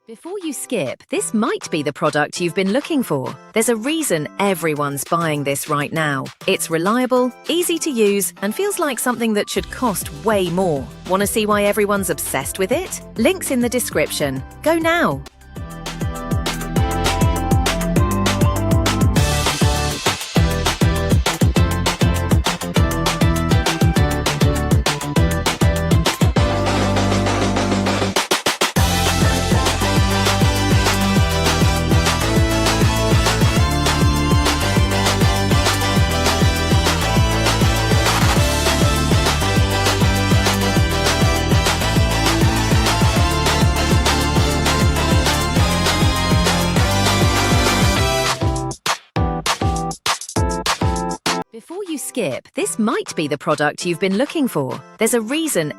Before you skip, this might be the product you've been looking for. There's a reason everyone's buying this right now. It's reliable, easy to use, and feels like something that should cost way more. Want to see why everyone's obsessed with it? Links in the description. Go now! Before you skip, this might be the product you've been looking for. There's a reason